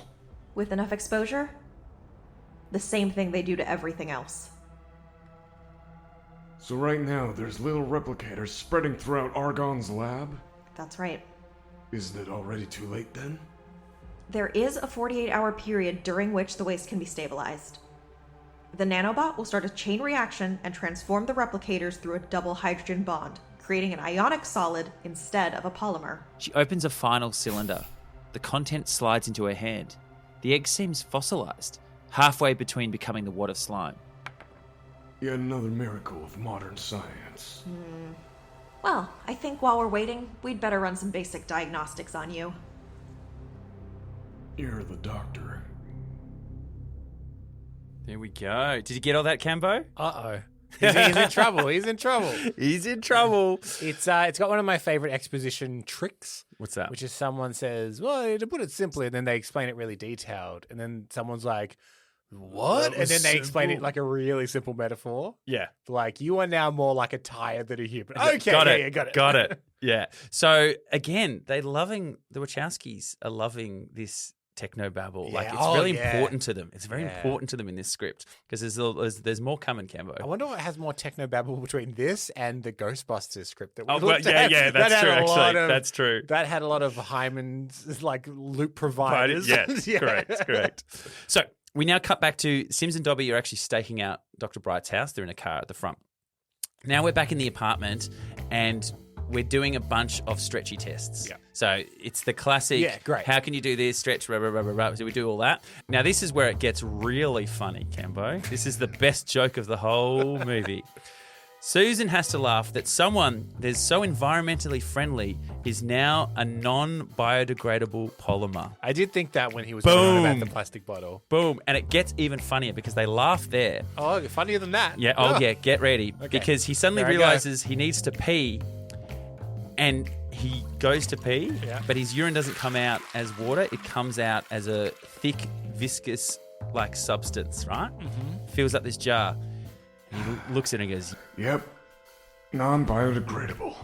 With enough exposure, the same thing they do to everything else. So right now, there's little replicators spreading throughout Argonne's lab? That's right. Isn't it already too late then? There is a 48-hour period during which the waste can be stabilized. The nanobot will start a chain reaction and transform the replicators through a double hydrogen bond, creating an ionic solid instead of a polymer. She opens a final cylinder. The content slides into her hand. The egg seems fossilized, halfway between becoming the wad of slime. Yet another miracle of modern science. Well, I think while we're waiting, we'd better run some basic diagnostics on you. You're the doctor. There we go. Did you get all that, Cambo? Uh-oh. He's in trouble. He's in trouble. He's in trouble. It's got one of my favorite exposition tricks. What's that? Which is someone says, well, to put it simply, and then they explain it really detailed. And then someone's like, what? And then they explain it like a really simple metaphor. Yeah. Like, you are now more like a tire than a human. Okay, got yeah, it. yeah, got it. Got it. Yeah. So again, the Wachowskis are loving this technobabble. Like, Yeah. it's Oh, really yeah. important to them. It's very Yeah. important to them in this script because there's more coming, Cambo. I wonder what has more technobabble between this and the Ghostbusters script that we Oh, well, looked at. yeah, that's That true, had a lot actually. of- That's true. That had a lot of Hyman's, like, loop providers. Yes, Yeah. correct. So we now cut back to Sims and Dobby are actually staking out Dr. Bright's house. They're in a car at the front. Now we're back in the apartment and we're doing a bunch of stretchy tests. Yeah. So it's the classic, Yeah, great. how can you do this, stretch, rah, rah, rah, rah, rah. So we do all that. Now this is where it gets really funny, Cambo. This is the best joke of the whole movie. Susan has to laugh that someone that's so environmentally friendly is now a non-biodegradable polymer. I did think that when he was going on about Boom. the plastic bottle. Boom. And it gets even funnier because they laugh there. Oh, funnier than that. Yeah, yeah, get ready. Because he suddenly There I go. realizes he needs to pee and he goes to pee, Yeah. but his urine doesn't come out as water. It comes out as a thick, viscous, like substance, right? Mm-hmm. Fills up this jar. And he looks at it and goes, Yep. Non-biodegradable.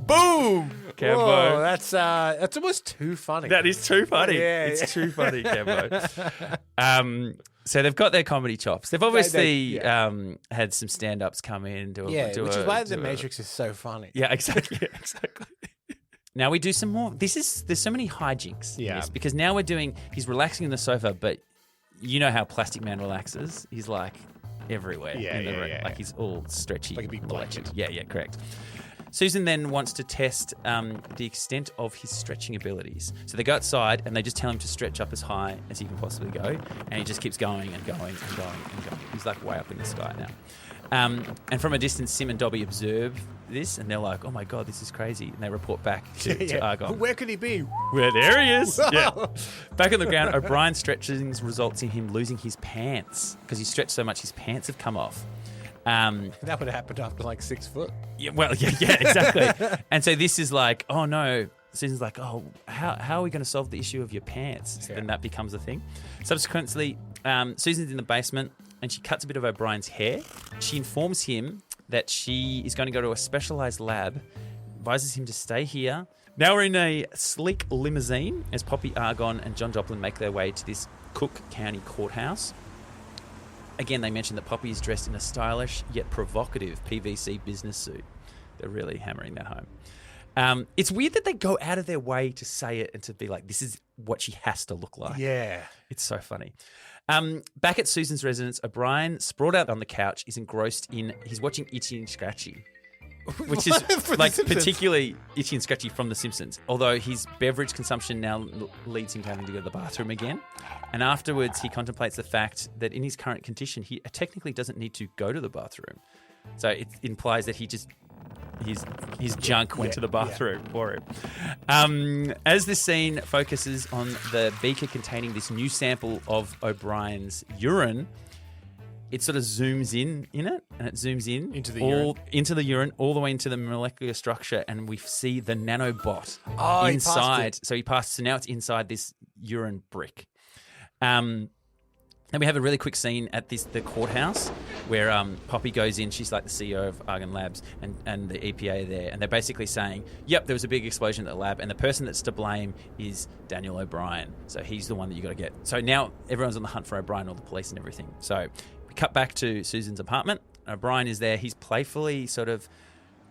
boom! Cambo. Whoa, that's almost too funny. That is too funny. Yeah, It's yeah. too funny, Cambo. So they've got their comedy chops. They've obviously had some stand-ups come in. which is why The Matrix is so funny. Yeah, exactly. Exactly. Now we do some more. There's so many hijinks. in Yeah. this, because now he's relaxing on the sofa, but you know how Plastic Man relaxes. He's like everywhere. Yeah, in the yeah, room. yeah, Like yeah. he's all stretchy. Like a big blanket. Yeah, correct. Susan then wants to test the extent of his stretching abilities. So they go outside and they just tell him to stretch up as high as he can possibly go. And he just keeps going and going and going and going. He's like way up in the sky now. And from a distance, Sim and Dobby observe this and they're like, oh my God, this is crazy. And they report back to Argonne. Where could he be? Well, there he is. Yeah. Back on the ground, O'Brien's stretching results in him losing his pants because he stretched so much his pants have come off. That would have happened after like 6 foot. Yeah, well, yeah, exactly. And so this is like, oh no. Susan's like, oh, how are we going to solve the issue of your pants? So then that becomes a thing. Subsequently, Susan's in the basement and she cuts a bit of O'Brien's hair. She informs him that she is going to go to a specialized lab, advises him to stay here. Now we're in a sleek limousine as Poppy, Argonne and John Joplin make their way to this Cook County courthouse. Again, they mention that Poppy is dressed in a stylish yet provocative PVC business suit. They're really hammering that home. It's weird that they go out of their way to say it and to be like, this is what she has to look like. Yeah. It's so funny. Back at Susan's residence, O'Brien, sprawled out on the couch, is engrossed in, he's watching Itchy and Scratchy. which is For The like Simpsons. particularly itchy and scratchy from The Simpsons. Although his beverage consumption now leads him to having to go to the bathroom again. And afterwards, he contemplates the fact that in his current condition, he technically doesn't need to go to the bathroom. So it implies that he just his junk went to the bathroom for him. As this scene focuses on the beaker containing this new sample of O'Brien's urine, it sort of zooms in it, and it zooms in Into the urine. into the urine, all the way into the molecular structure, and we see the nanobot Oh, he passed inside. it. So he passed. So now it's inside this urine brick. Then we have a really quick scene at the courthouse where Poppy goes in. She's like the CEO of Argonne Labs and the EPA there. And they're basically saying, yep, there was a big explosion at the lab. And the person that's to blame is Daniel O'Brien. So he's the one that you got to get. So now everyone's on the hunt for O'Brien, all the police and everything. So we cut back to Susan's apartment. O'Brien is there. He's playfully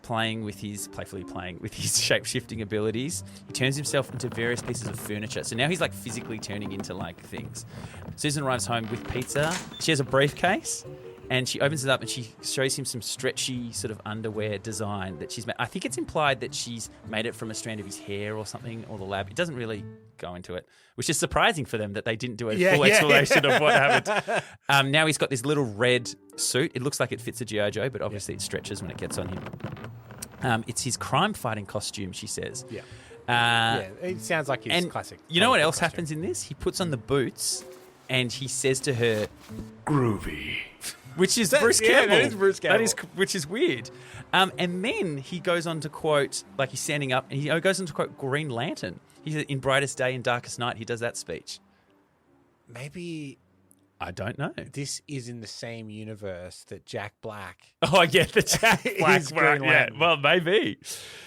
playing with his shape-shifting abilities. He turns himself into various pieces of furniture. So now he's like physically turning into like things. Susan arrives home with pizza. She has a briefcase and she opens it up and she shows him some stretchy sort of underwear design that she's made. I think it's implied that she's made it from a strand of his hair or something, or the lab. It doesn't really go into it, which is surprising for them that they didn't do a full explanation of what happened. Now he's got this little red suit. It looks like it fits a G.I. Joe, but obviously it stretches when it gets on him. It's his crime-fighting costume, she says. Yeah, it sounds like his And classic. you know what else costume. happens in this? He puts on the boots and he says to her, Groovy. which is Bruce Campbell. that is Bruce Campbell. Which is weird. And then he goes on to quote, like he's standing up, and he goes on to quote Green Lantern. He said, in Brightest Day and Darkest Night, he does that speech. Maybe I don't know. this is in the same universe that Jack Black. Oh, yeah, the Jack Black Is one. Green Yeah, Lantern. well, maybe.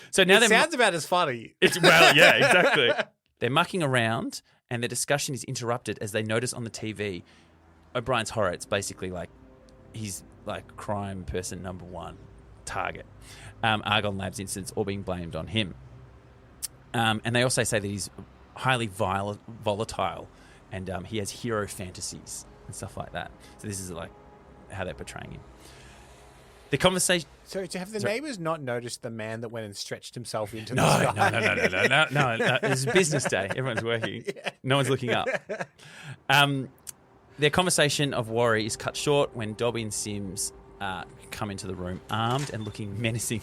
So now It they're sounds about as funny. well, yeah, exactly. They're mucking around, and the discussion is interrupted as they notice on the TV O'Brien's horror. It's basically like he's like crime person number one target. Argonne Labs incidents all being blamed on him. And they also say that he's highly volatile, and he has hero fantasies and stuff like that. So this is like how they're portraying him. The conversation. So have the neighbors not noticed the man that went and stretched himself into No, the sky? no. It's business day. Everyone's working. No one's looking up. Their conversation of worry is cut short when Dobby and Sims come into the room, armed and looking menacing.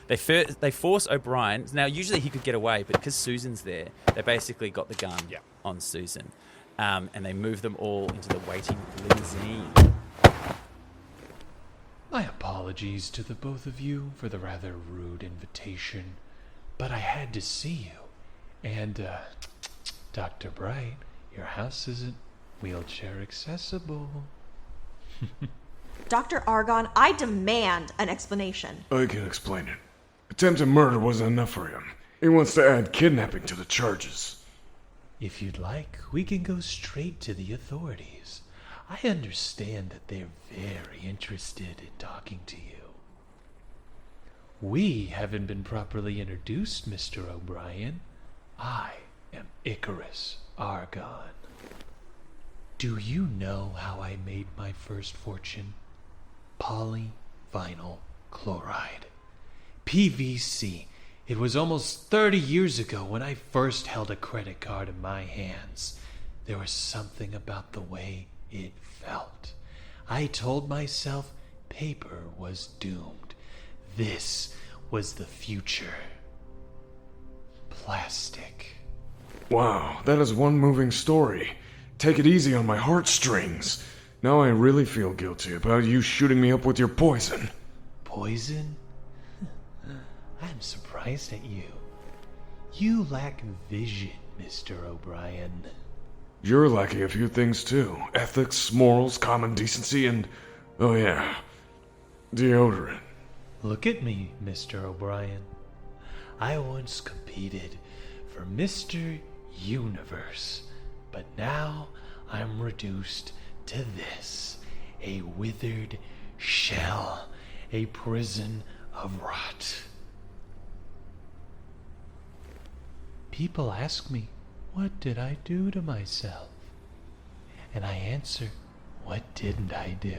They force O'Brien. Now, usually he could get away, but because Susan's there, they basically got the gun on Susan. And they move them all into the waiting limousine. My apologies to the both of you for the rather rude invitation, but I had to see you. And, Dr. Bright, your house isn't wheelchair accessible. Dr. Argonne, I demand an explanation. I can explain it. Attempted murder wasn't enough for him. He wants to add kidnapping to the charges. If you'd like, we can go straight to the authorities. I understand that they're very interested in talking to you. We haven't been properly introduced, Mr. O'Brien. I am ICURUS Argonne. Do you know how I made my first fortune? Polyvinyl chloride. PVC. It was almost 30 years ago when I first held a credit card in my hands. There was something about the way it felt. I told myself paper was doomed. This was the future. Plastic. Wow, that is one moving story. Take it easy on my heartstrings. Now I really feel guilty about you shooting me up with your poison. Poison? I'm surprised at you. You lack vision, Mr. O'Brien. You're lacking a few things too. Ethics, morals, common decency, and... oh yeah, deodorant. Look at me, Mr. O'Brien. I once competed for Mr. Universe, but now I'm reduced to this. A withered shell. A prison of rot. People ask me, what did I do to myself? And I answer, what didn't I do?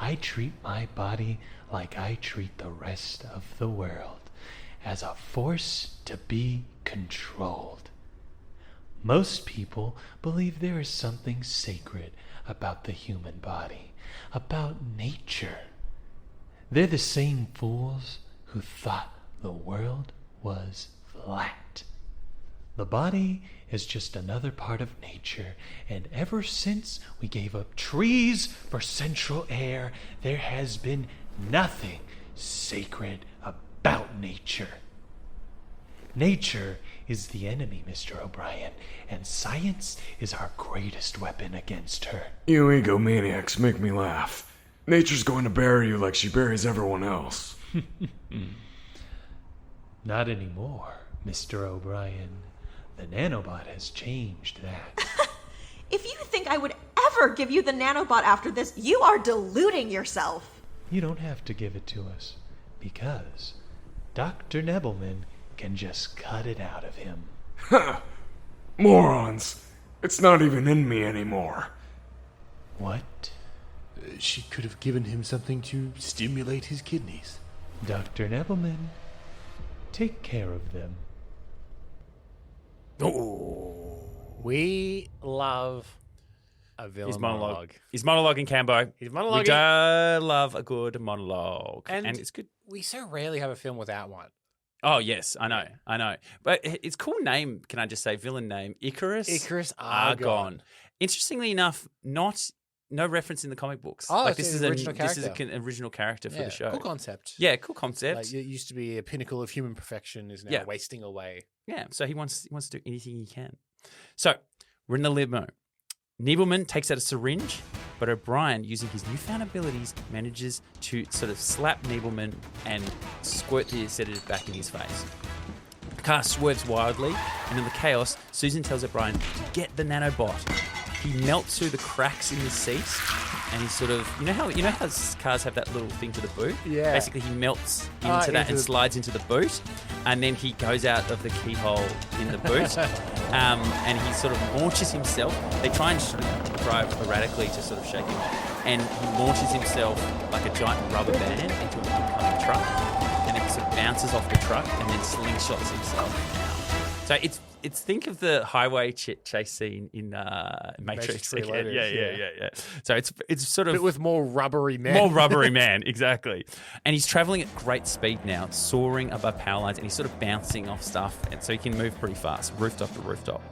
I treat my body like I treat the rest of the world, as a force to be controlled. Most people believe there is something sacred about the human body, about nature. They're the same fools who thought the world was flat. The body is just another part of nature, and ever since we gave up trees for central air, there has been nothing sacred about nature. Nature is the enemy, Mr. O'Brien, and science is our greatest weapon against her. You egomaniacs make me laugh. Nature's going to bury you like she buries everyone else. Not anymore, Mr. O'Brien. The nanobot has changed that. If you think I would ever give you the nanobot after this, you are deluding yourself. You don't have to give it to us, because Dr. Nebelman can just cut it out of him. Ha! Morons! It's not even in me anymore. What? She could have given him something to stimulate his kidneys. Dr. Nebelman, take care of them. Oh, we love a villain His monologue. His monologue in Cambo. He's We monologuing. do love a good monologue. And it's good. We so rarely have a film without one. Oh, yes, I know. But it's cool name, can I just say, villain name, ICURUS. ICURUS Argon. Interestingly enough, no reference in the comic books. Oh, like, it's this an is original This is character. an original character for the show. Cool concept. Yeah, cool concept. Like, it used to be a pinnacle of human perfection, is now Yeah. wasting away. Yeah, so he wants to do anything he can. So we're in the limo. Nebelman takes out a syringe, but O'Brien, using his newfound abilities, manages to sort of slap Nebelman and squirt the sedative back in his face. The car swerves wildly, and in the chaos, Susan tells O'Brien to get the nanobot. He melts through the cracks in the seat, and he sort of, you know how cars have that little thing to the boot? Yeah. Basically, he melts into that into and the- slides into the boot, and then he goes out of the keyhole in the boot, and he sort of launches himself. They try and drive erratically to sort of shake him off, and he launches himself like a giant rubber band into an incoming truck, and then sort of bounces off the truck and then slingshots himself out. So it's think of the highway chase scene in Matrix. again. Reloaded, Yeah. So it's sort of But with more rubbery men. more rubbery man, exactly. And he's traveling at great speed now, soaring above power lines, and he's sort of bouncing off stuff, and so he can move pretty fast, rooftop to rooftop.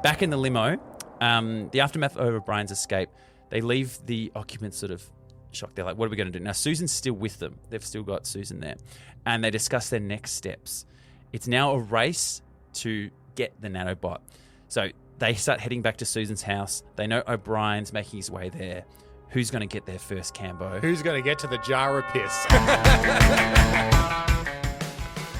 Back in the limo, the aftermath of O'Brien's escape, they leave the occupants sort of shocked. They're like, what are we going to do? Now, Susan's still with them. They've still got Susan there. And they discuss their next steps. It's now a race to get the nanobot. So they start heading back to Susan's house. They know O'Brien's making his way there. Who's going to get there first, Cambo? Who's going to get to the jar of piss?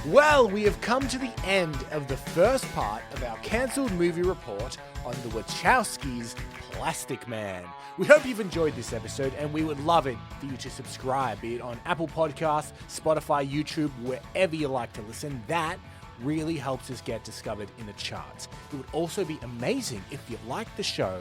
Well, we have come to the end of the first part of our cancelled movie report on the Wachowskis' Plastic Man. We hope you've enjoyed this episode, and we would love it for you to subscribe, be it on Apple Podcasts, Spotify, YouTube, wherever you like to listen. That really helps us get discovered in the charts. It would also be amazing if you like the show,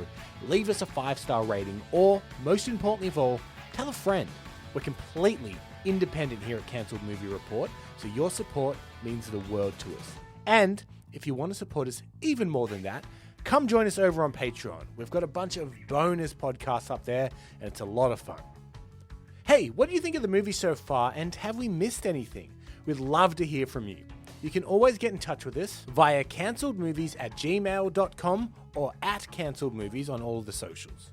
leave us a 5-star rating, or, most importantly of all, tell a friend. We're completely independent here at Cancelled Movie Report, so your support means the world to us. And if you want to support us even more than that, come join us over on Patreon. We've got a bunch of bonus podcasts up there, and it's a lot of fun. Hey, what do you think of the movie so far, and have we missed anything? We'd love to hear from you. You can always get in touch with us via cancelledmovies@gmail.com or @cancelledmovies on all of the socials.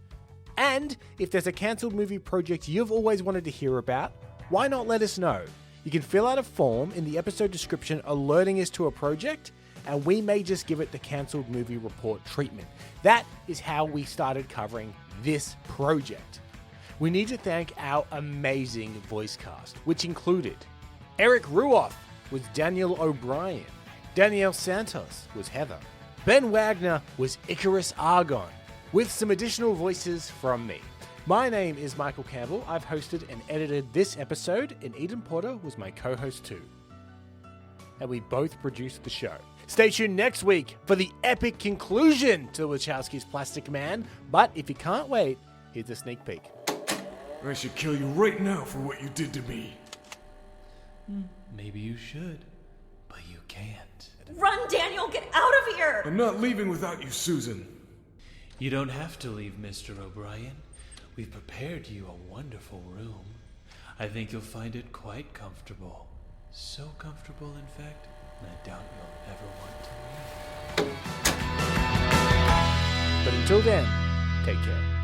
And if there's a cancelled movie project you've always wanted to hear about, why not let us know? You can fill out a form in the episode description alerting us to a project, and we may just give it the Cancelled Movie Report treatment. That is how we started covering this project. We need to thank our amazing voice cast, which included Erik Ruof was Danielle O'Brien, Danielle Santos was Heather, Ben Wagner was ICURUS Argon, with some additional voices from me. My name is Michael Campbell. I've hosted and edited this episode, and Eden Porter was my co-host too. And we both produced the show. Stay tuned next week for the epic conclusion to Wachowski's Plastic Man. But if you can't wait, here's a sneak peek. I should kill you right now for what you did to me. Maybe you should, but you can't. Run, Daniel! Get out of here! I'm not leaving without you, Susan. You don't have to leave, Mr. O'Brien. We've prepared you a wonderful room. I think you'll find it quite comfortable. So comfortable, in fact, I doubt you'll ever want to leave. But until then, take care.